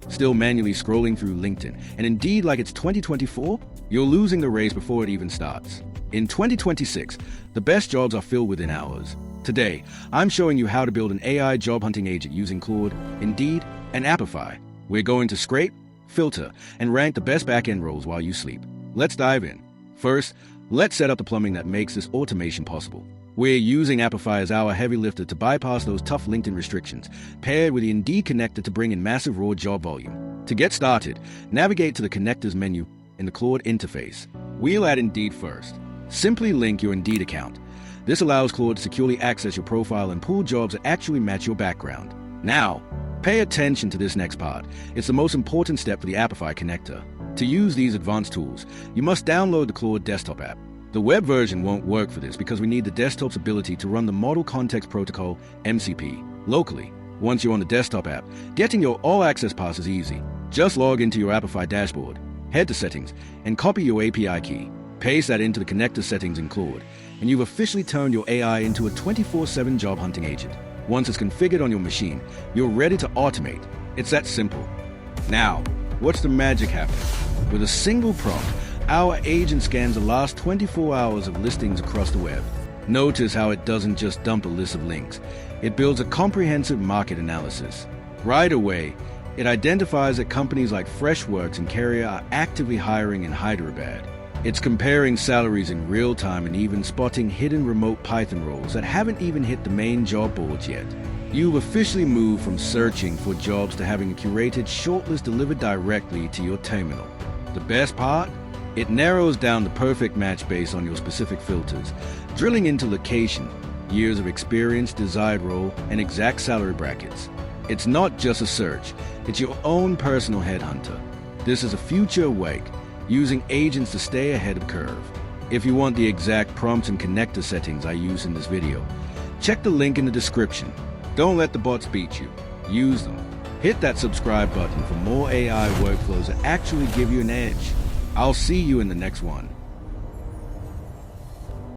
still manually scrolling through LinkedIn, and Indeed like it's 2024, you're losing the race before it even starts. In 2026, the best jobs are filled within hours. Today, I'm showing you how to build an AI job hunting agent using Claude, Indeed, and Amplify. We're going to scrape, filter, and rank the best backend roles while you sleep. Let's dive in. First, let's set up the plumbing that makes this automation possible. We're using Amplify as our heavy lifter to bypass those tough LinkedIn restrictions, paired with the Indeed connector to bring in massive raw job volume. To get started, navigate to the connectors menu in the Claude interface. We'll add Indeed first. Simply link your Indeed account. This allows Claude to securely access your profile and pull jobs that actually match your background. Now, pay attention to this next part. It's the most important step for the Amplify connector. To use these advanced tools, you must download the Claude desktop app. The web version won't work for this because we need the desktop's ability to run the Model Context Protocol, MCP, locally. Once you're on the desktop app, getting your all-access pass is easy. Just log into your Amplify dashboard, head to Settings, and copy your API key. Paste that into the connector settings in Claude, and you've officially turned your AI into a 24/7 job hunting agent. Once it's configured on your machine, you're ready to automate. It's that simple. Now, watch the magic happen. With a single prompt, our agent scans the last 24 hours of listings across the web. Notice how it doesn't just dump a list of links. It builds a comprehensive market analysis. Right away, it identifies that companies like Freshworks and Carrier are actively hiring in Hyderabad. It's comparing salaries in real time and even spotting hidden remote Python roles that haven't even hit the main job boards yet. You've officially moved from searching for jobs to having a curated shortlist delivered directly to your terminal. The best part? It narrows down the perfect match based on your specific filters, drilling into location, years of experience, desired role, and exact salary brackets. It's not just a search, it's your own personal headhunter. This is a future awake, using agents to stay ahead of curve. If you want the exact prompts and connector settings I use in this video, check the link in the description. Don't let the bots beat you. Use them. Hit that subscribe button for more AI workflows that actually give you an edge. I'll see you in the next one.